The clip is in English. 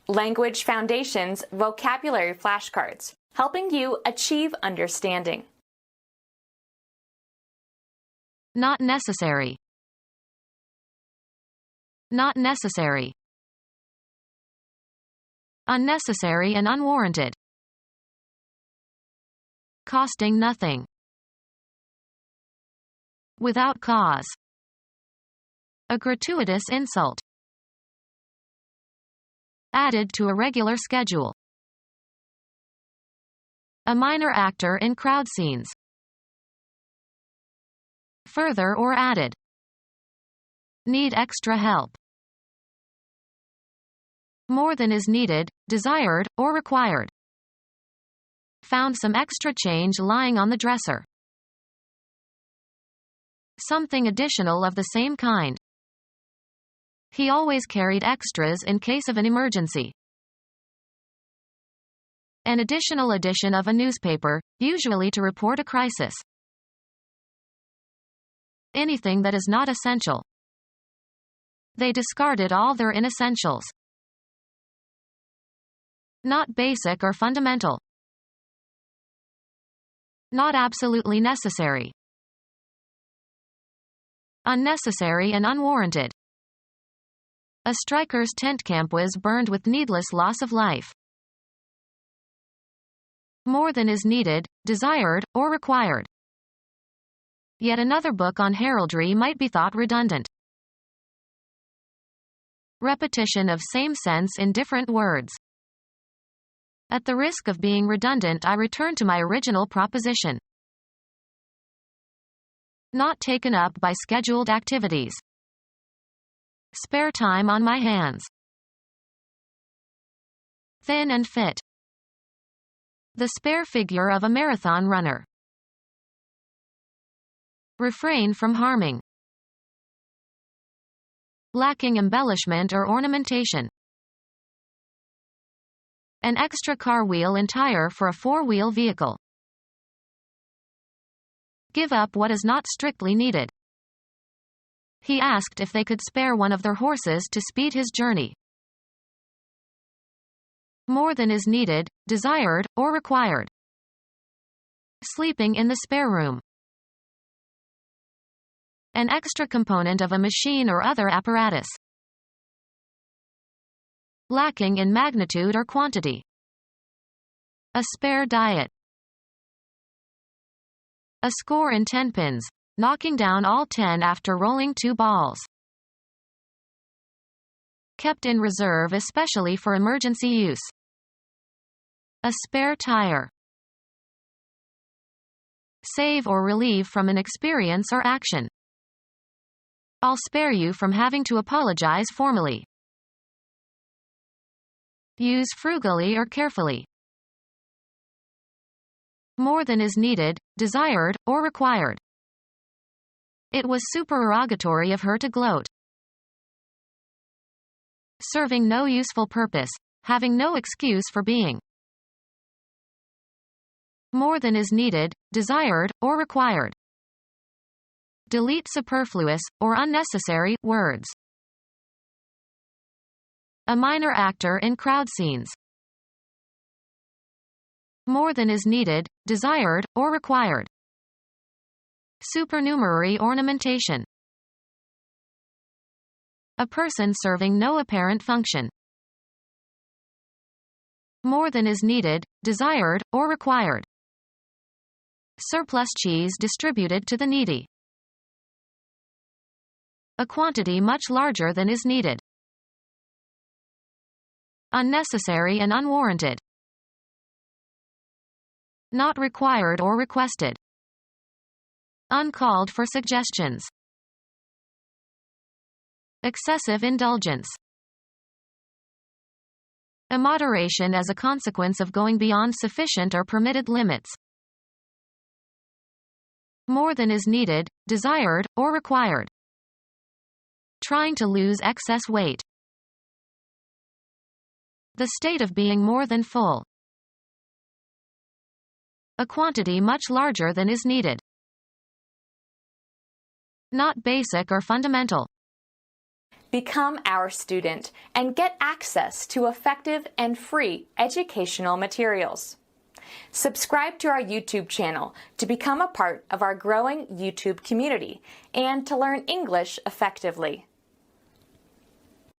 Language Foundations Vocabulary Flashcards, helping you achieve understanding. Not necessary. Not necessary. Unnecessary and unwarranted. Costing nothing. Without cause. A gratuitous insult. Added to a regular schedule. A minor actor in crowd scenes. Further or added. Need extra help. More than is needed, desired, or required. Found some extra change lying on the dresser. Something additional of the same kind. He always carried extras in case of an emergency. An additional edition of a newspaper, usually to report a crisis. Anything that is not essential. They discarded all their inessentials. Not basic or fundamental. Not absolutely necessary. Unnecessary and unwarranted. A striker's tent camp was burned with needless loss of life. More than is needed, desired, or required. Yet another book on heraldry might be thought redundant. Repetition of same sense in different words. At the risk of being redundant, I return to my original proposition. Not taken up by scheduled activities. Spare time on my hands. Thin and fit. The spare figure of a marathon runner. Refrain from harming. Lacking embellishment or ornamentation. An extra car wheel and tire for a four-wheel vehicle. Give up what is not strictly needed. He asked if they could spare one of their horses to speed his journey. More than is needed, desired, or required. Sleeping in the spare room. An extra component of a machine or other apparatus. Lacking in magnitude or quantity. A spare diet. A score in 10 pins, knocking down all 10 after rolling 2 balls. Kept in reserve especially for emergency use. A spare tire. Save or relieve from an experience or action. I'll spare you from having to apologize formally. Use frugally or carefully. More than is needed, desired, or required. It was supererogatory of her to gloat. Serving no useful purpose, having no excuse for being. More than is needed, desired, or required. Delete superfluous, or unnecessary, words. A minor actor in crowd scenes. More than is needed, desired, or required. Supernumerary ornamentation. A person serving no apparent function. More than is needed, desired, or required. Surplus cheese distributed to the needy. A quantity much larger than is needed. Unnecessary and unwarranted. Not required or requested. Uncalled for suggestions. Excessive indulgence. Immoderation as a consequence of going beyond sufficient or permitted limits. More than is needed, desired, or required. Trying to lose excess weight. The state of being more than full. A quantity much larger than is needed. Not basic or fundamental. Become our student and get access to effective and free educational materials. Subscribe to our YouTube channel to become a part of our growing YouTube community and to learn English effectively.